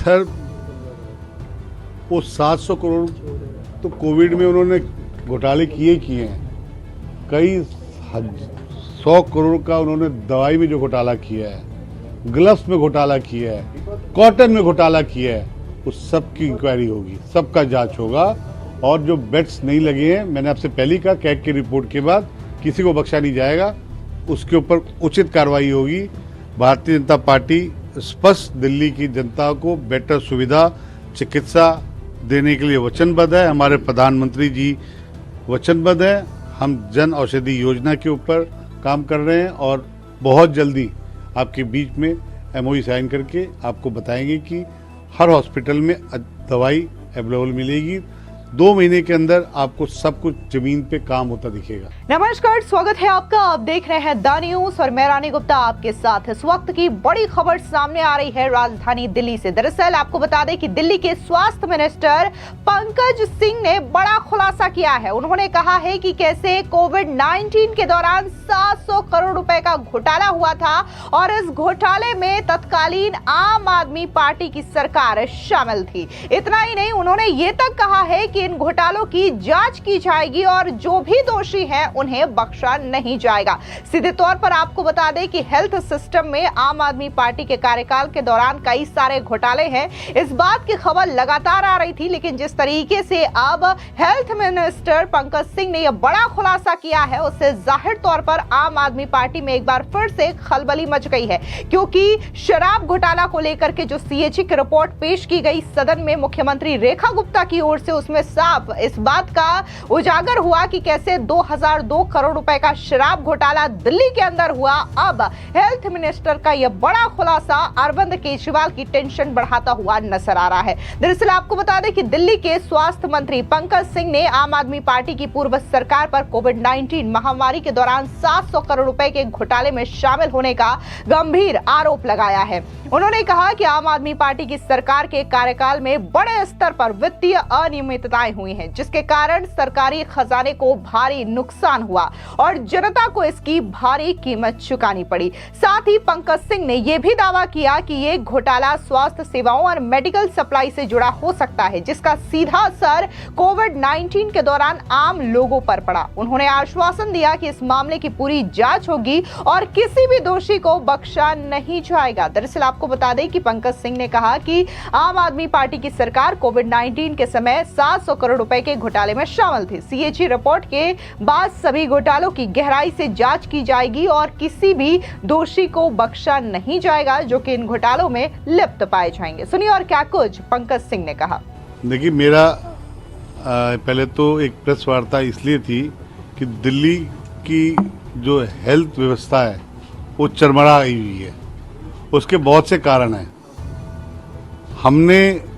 Sir वो 700 करोड़ तो Covid में उन्होंने घोटाले किए हैं। कई 100 करोड़ का उन्होंने दवाई में जो घोटाला किया है, ग्लव्स में घोटाला किया है, कॉटन में घोटाला किया है, उस सब की इंक्वायरी होगी, सबका जांच होगा। और जो बेड्स नहीं लगे हैं, मैंने आपसे पहले ही कहा, कैग की रिपोर्ट के बाद किसी को बख्शा नहीं जाएगा, उसके ऊपर उचित कार्रवाई होगी। भारतीय जनता पार्टी स्पष्ट दिल्ली की जनता को बेटर सुविधा चिकित्सा देने के लिए वचनबद्ध है। हमारे प्रधानमंत्री जी वचनबद्ध है। हम जन औषधि योजना के ऊपर काम कर रहे हैं और बहुत जल्दी आपके बीच में एमओयू साइन करके आपको बताएंगे कि हर हॉस्पिटल में दवाई अवेलेबल मिलेगी। 2 महीने के अंदर आपको सब कुछ जमीन पे काम होता दिखेगा। नमस्कार, स्वागत है आपका। आप देख रहे हैं द न्यूज और मैं रानी गुप्ता आपके साथ। इस वक्त की बड़ी खबर सामने आ रही है राजधानी दिल्ली से। दरअसल आपको बता दें कि दिल्ली के स्वास्थ्य मिनिस्टर पंकज सिंह ने बड़ा खुलासा किया है। उन्होंने कहा है कि कैसे कोविड-19 के दौरान 700 करोड़ रुपए का घोटाला हुआ था और इस घोटाले में तत्कालीन आम आदमी पार्टी की सरकार शामिल थी। इतना ही नहीं, उन्होंने ये तक कहा है कि इन घोटालों की जांच की जाएगी और जो भी दोषी हैं उन्हें बख्शा नहीं जाएगा। सीधे तौर पर आपको बता दें कि हेल्थ सिस्टम में आम आदमी पार्टी के कार्यकाल के दौरान कई सारे घोटाले हैं। इस बात की खबर लगातार आ रही थी, लेकिन जिस तरीके से अब हेल्थ मिनिस्टर पंकज सिंह ने यह बड़ा खुलासा किया है, उससे जाहिर तौर पर आम आदमी पार्टी में एक बार फिर से खलबली मच गई है। क्योंकि शराब घोटाला को लेकर के जो सीएजी की रिपोर्ट पेश की गई सदन में मुख्यमंत्री रेखा गुप्ता की ओर से, उसमें साफ इस बात का उजागर हुआ कि कैसे 2002 करोड़ रुपए का शराब घोटाला दिल्ली के अंदर हुआ। अब हेल्थ मिनिस्टर का यह बड़ा खुलासा अरविंद केजरीवाल की टेंशन बढ़ाता हुआ नजर आ रहा है। दरअसल आपको बता दें कि दिल्ली के स्वास्थ्य मंत्री पंकज सिंह ने आम आदमी पार्टी की पूर्व सरकार पर कोविड-19 महामारी के दौरान 700 करोड़ रुपए के घोटाले में शामिल होने का गंभीर आरोप लगाया है। उन्होंने कहा कि आम आदमी पार्टी की सरकार के कार्यकाल में बड़े स्तर पर वित्तीय अनियमितताएं हुई हैं, जिसके कारण सरकारी खजाने को भारी नुकसान हुआ और जनता को इसकी भारी कीमत चुकानी पड़ी। साथ ही पंकज सिंह ने यह भी दावा किया कि ये घोटाला स्वास्थ्य सेवाओं और मेडिकल सप्लाई से जुड़ा हो सकता है, जिसका सीधा असर कोविड-19 के दौरान आम लोगों पर पड़ा। उन्होंने आश्वासन दिया कि इस मामले की पूरी जांच होगी और किसी भी दोषी को बख्शा नहीं जाएगा। दरअसल आपको बता दें कि पंकज सिंह ने कहा कि आम आदमी पार्टी की सरकार कोविड-19 के समय 700 करोड़ रुपए के घोटाले में शामिल थी। सीएजी रिपोर्ट के बाद सभी घोटालों की गहराई से जांच की जाएगी और किसी भी दोषी को बख्शा नहीं जाएगा जो कि इन घोटालों में लिप्त पाए जाएंगे। सुनिए और क्या कुछ पंकज सिंह ने कहा। देखिए, मेरा पहले तो एक प्रेस वार्ता इसलिए थी कि दिल्ली की जो हेल्थ व्यवस्था है वो चरमरा हुई है। उसके बहुत से कारण हैं। हमने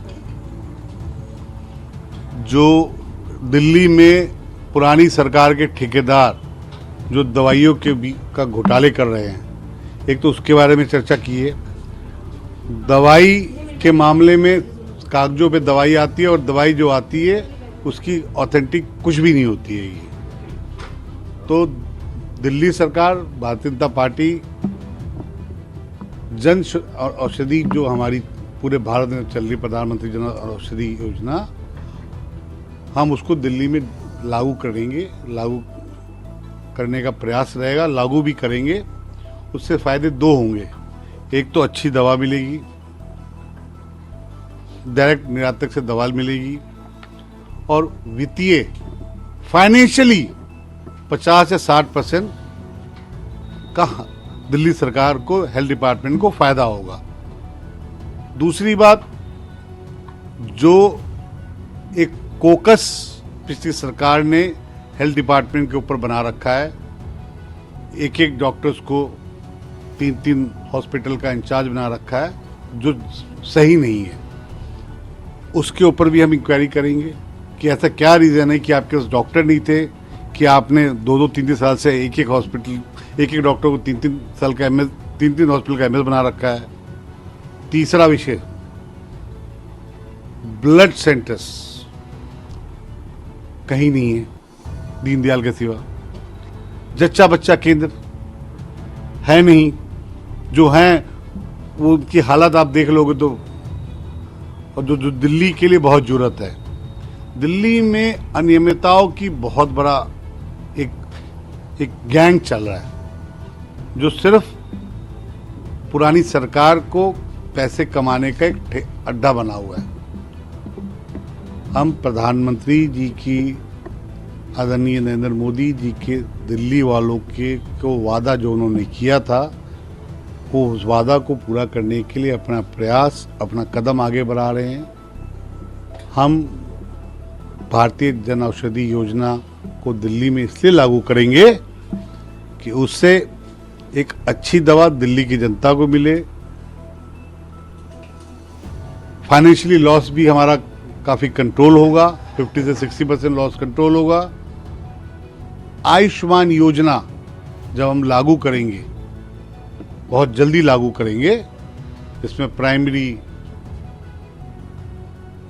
जो दिल्ली में पुरानी सरकार के ठेकेदार जो दवाइयों के का घोटाले कर रहे हैं, एक तो उसके बारे में चर्चा की है। दवाई के मामले में कागजों पे दवाई आती है और दवाई जो आती है उसकी ऑथेंटिक कुछ भी नहीं होती है। ये तो दिल्ली सरकार, भारतीय जनता पार्टी, जन औषधि जो हमारी पूरे भारत में चल रही प्रधानमंत्री जन औषधि योजना, हम उसको दिल्ली में लागू करेंगे। लागू करने का प्रयास रहेगा, लागू भी करेंगे। उससे फायदे 2 होंगे। एक तो अच्छी दवा मिलेगी, डायरेक्ट निर्यातक से दवा मिलेगी, और वित्तीय फाइनेंशियली 50 से 60% का दिल्ली सरकार को, हेल्थ डिपार्टमेंट को फायदा होगा। दूसरी बात, जो एक कोकस पिछली सरकार ने हेल्थ डिपार्टमेंट के ऊपर बना रखा है, एक डॉक्टर्स को 3 हॉस्पिटल का इंचार्ज बना रखा है, जो सही नहीं है। उसके ऊपर भी हम इंक्वायरी करेंगे कि ऐसा क्या रीज़न है कि आपके पास डॉक्टर नहीं थे, कि आपने 2-3 साल से एक हॉस्पिटल, एक डॉक्टर को 3 साल का एमएस, 3 हॉस्पिटल का एमएस बना रखा है। तीसरा विषय, ब्लड सेंटर्स कहीं नहीं है दीनदयाल के सिवा। जच्चा बच्चा केंद्र है नहीं, जो हैं वो उनकी हालत आप देख लोगे तो और जो दिल्ली के लिए बहुत जरूरत है। दिल्ली में अनियमितताओं की बहुत बड़ा एक गैंग चल रहा है जो सिर्फ पुरानी सरकार को पैसे कमाने का एक अड्डा बना हुआ है। हम प्रधानमंत्री जी की, आदरणीय नरेंद्र मोदी जी के दिल्ली वालों के को वादा जो उन्होंने किया था, वो उस वादा को पूरा करने के लिए अपना प्रयास, अपना कदम आगे बढ़ा रहे हैं। हम भारतीय जन औषधि योजना को दिल्ली में इसलिए लागू करेंगे कि उससे एक अच्छी दवा दिल्ली की जनता को मिले। फाइनेंशियली लॉस भी हमारा काफी कंट्रोल होगा, 50 से 60% लॉस कंट्रोल होगा। आयुष्मान योजना जब हम लागू करेंगे, बहुत जल्दी लागू करेंगे, इसमें प्राइमरी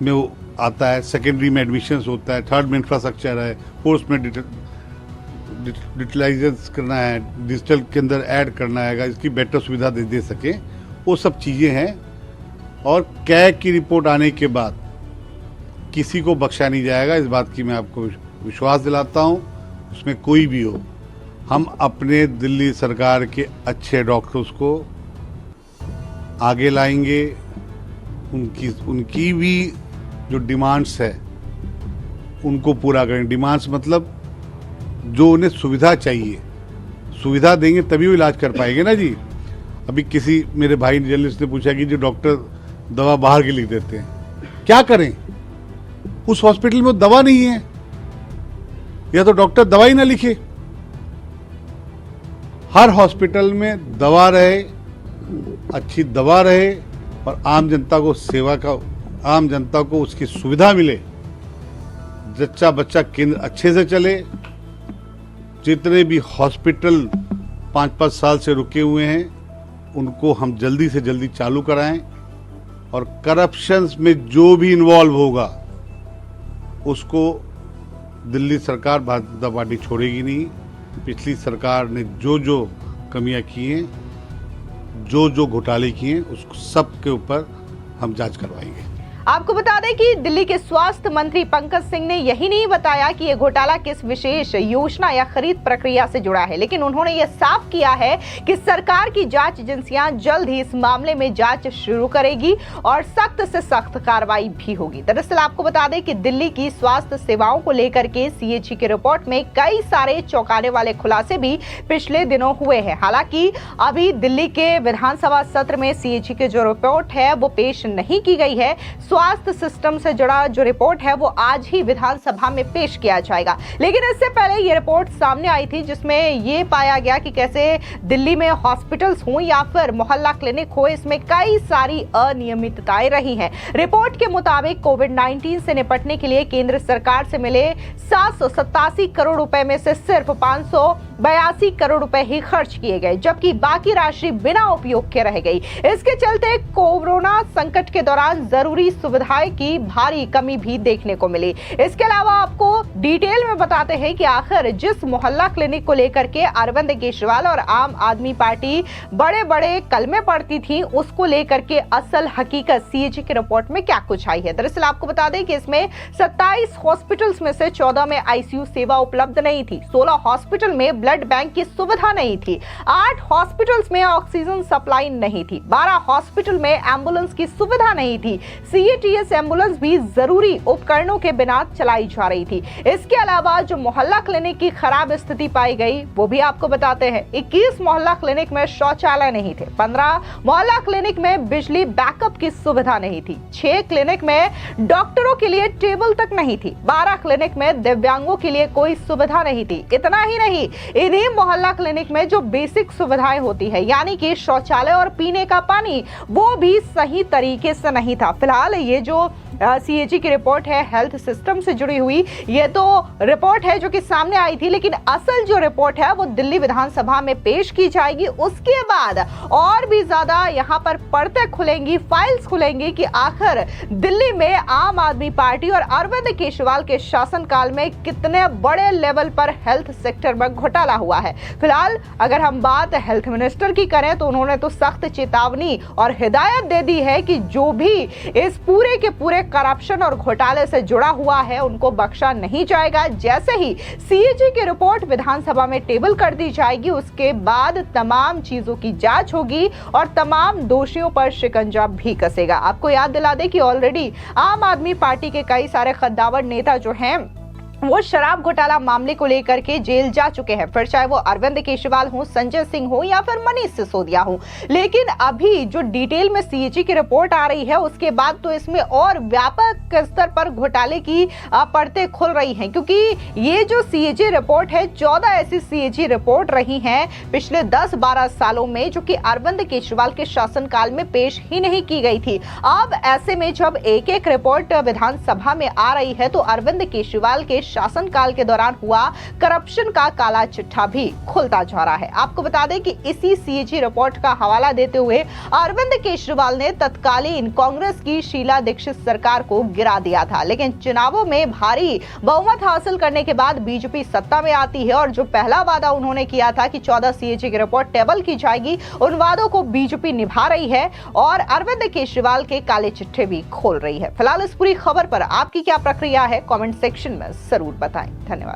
में वो आता है, सेकेंडरी में एडमिशन्स होता है, थर्ड में इंफ्रास्ट्रक्चर है, फोर्थ में डिजिटलाइजेशन करना है, डिजिटल के अंदर ऐड करना है, इसकी बेटर सुविधा दे सकें, वो सब चीज़ें हैं। और कैग की रिपोर्ट आने के बाद किसी को बख्शा नहीं जाएगा, इस बात की मैं आपको विश्वास दिलाता हूँ। उसमें कोई भी हो, हम अपने दिल्ली सरकार के अच्छे डॉक्टर्स को आगे लाएंगे। उनकी भी जो डिमांड्स है उनको पूरा करेंगे। डिमांड्स मतलब जो उन्हें सुविधा चाहिए, सुविधा देंगे तभी वो इलाज कर पाएंगे ना जी। अभी किसी मेरे भाई जर्नलिस्ट ने पूछा कि जो डॉक्टर दवा बाहर की लिख देते हैं, क्या करें? उस हॉस्पिटल में दवा नहीं है, या तो डॉक्टर दवा ही ना लिखे। हर हॉस्पिटल में दवा रहे, अच्छी दवा रहे, और आम जनता को उसकी सुविधा मिले। जच्चा बच्चा केंद्र अच्छे से चले। जितने भी हॉस्पिटल 5-5 साल से रुके हुए हैं, उनको हम जल्दी से जल्दी चालू कराएं। और करप्शन में जो भी इन्वॉल्व होगा उसको दिल्ली सरकार, भारतीय जनता पार्टी छोड़ेगी नहीं। पिछली सरकार ने जो जो कमियां की हैं, जो जो घोटाले किए हैं, उसको सब के ऊपर हम जांच करवाएंगे। आपको बता दें कि दिल्ली के स्वास्थ्य मंत्री पंकज सिंह ने यही नहीं बताया कि यह घोटाला किस विशेष योजना या खरीद प्रक्रिया से जुड़ा है, लेकिन उन्होंने यह साफ किया है कि सरकार की जांच एजेंसियां जल्द ही इस मामले में जांच शुरू करेगी और सख्त से सख्त कार्रवाई भी होगी। दरअसल आपको बता दें कि दिल्ली की स्वास्थ्य सेवाओं को लेकर के सीएजी की रिपोर्ट में कई सारे चौंकाने वाले खुलासे भी पिछले दिनों हुए हैं। हालांकि अभी दिल्ली के विधानसभा सत्र में सीएजी की जो रिपोर्ट है वो पेश नहीं की गई है। स्वास्थ्य सिस्टम से जुड़ा जो रिपोर्ट है वो आज ही विधानसभा में पेश किया जाएगा। लेकिन इससे पहले ये रिपोर्ट सामने आई थी जिसमें ये पाया गया कि कैसे दिल्ली में हॉस्पिटल्स हो या फिर मोहल्ला क्लिनिक हो, इसमें कई सारी अनियमितताएं रही हैं। रिपोर्ट के मुताबिक कोविड-19 से निपटने के लिए केंद्र सरकार से मिले 787 करोड़ रुपए में से सिर्फ 582 करोड़ रुपए ही खर्च किए गए, जबकि बाकी राशि बिना उपयोग के रह गई। इसके चलते कोरोना संकट के दौरान जरूरी सुविधाएं की भारी कमी भी देखने को मिली। इसके अलावा आपको डिटेल में बताते हैं कि आखिर जिस मोहल्ला क्लिनिक को लेकर के अरविंद केजरीवाल और आम आदमी पार्टी बड़े बड़े कलमे पड़ती थी, उसको लेकर के असल हकीकत सीएजी की रिपोर्ट में क्या कुछ आई है। दरअसल आपको बता दें कि इसमें 27 हॉस्पिटल्स में से 14 में आईसीयू सेवा उपलब्ध नहीं थी, 16 हॉस्पिटल में ब्लड बैंक की सुविधा नहीं थी, 8 हॉस्पिटल्स में ऑक्सीजन सप्लाई नहीं थी, 12 हॉस्पिटल में एम्बुलेंस की सुविधा नहीं थी, सीएटीएस एम्बुलेंस भी जरूरी उपकरणों के बिना चलाई जा रही थी। इसके अलावा जो मोहल्ला क्लिनिक की खराब स्थिति पाई गई वो भी आपको बताते हैं। 21 मोहल्ला क्लिनिक में शौचालय नहीं थे, 15 मोहल्ला क्लिनिक में बिजली बैकअप की सुविधा नहीं थी, 6 क्लिनिक में डॉक्टरों के लिए टेबल तक नहीं थी, 12 क्लिनिक में दिव्यांगों के लिए कोई सुविधा नहीं थी। इतना ही नहीं, इन्हीं मोहल्ला क्लिनिक में जो बेसिक सुविधाएं होती है यानी कि शौचालय और पीने का पानी, वो भी सही तरीके से नहीं था। फिलहाल ये जो सीएजी की रिपोर्ट है हेल्थ सिस्टम से जुड़ी हुई, ये तो रिपोर्ट है जो कि सामने आई थी, लेकिन असल जो रिपोर्ट है वो दिल्ली विधानसभा में पेश की जाएगी। उसके बाद और भी ज्यादा यहां पर परतें खुलेंगी, फाइल्स खुलेंगी कि आखिर दिल्ली में आम आदमी पार्टी और अरविंद केजरीवाल के शासनकाल में कितने बड़े लेवल पर हेल्थ सेक्टर में घोटाला हुआ है। फिलहाल अगर हम बात हेल्थ मिनिस्टर की करें तो उन्होंने तो सख्त चेतावनी और हिदायत दे दी है कि जो भी इस पूरे के पूरे करप्शन और घोटाले से जुड़ा हुआ है उनको बख्शा नहीं जाएगा। जैसे ही सीएजी की रिपोर्ट विधानसभा में टेबल कर दी जाएगी उसके बाद तमाम चीजों की जांच होगी और तमाम दोषियों पर शिकंजा भी कसेगा। आपको याद दिला दे कि ऑलरेडी आम आदमी पार्टी के कई सारे कद्दावर नेता जो हैं वो शराब घोटाला मामले को लेकर के जेल जा चुके हैं, फिर चाहे वो अरविंद केजरीवाल हो, संजय सिंह हो या फिर मनीष सिसोदिया हो। लेकिन अभी जो डिटेल में सीएजी की रिपोर्ट आ रही है उसके बाद तो इसमें और व्यापक स्तर पर घोटाले की परतें खुल रही हैं, क्योंकि ये जो सीएजी रिपोर्ट है 14 ऐसी सीएजी रिपोर्ट रही हैं पिछले 10-12 सालों में जो कि अरविंद केजरीवाल के शासनकाल में पेश ही नहीं की गई थी। अब ऐसे में जब एक एक रिपोर्ट विधानसभा में आ रही है तो अरविंद केजरीवाल के शासनकाल के दौरान हुआ करप्शन का काला चिट्ठा भी खुलता जा रहा है। आपको बता दें कि इसी सीएजी रिपोर्ट का हवाला देते हुए अरविंद केजरीवाल ने तत्कालीन कांग्रेस की शीला दीक्षित सरकार को गिरा दिया था, लेकिन चुनावों में भारी बहुमत हासिल करने के बाद बीजेपी सत्ता में आती है और जो पहला वादा उन्होंने किया था कि 14 सीएजी की रिपोर्ट टेबल की जाएगी, उन वादों को बीजेपी निभा रही है और अरविंद केजरीवाल के काले चिट्ठे भी खोल रही है। फिलहाल इस पूरी खबर पर आपकी क्या प्रक्रिया है, कमेंट सेक्शन में जरूर बताएं। धन्यवाद।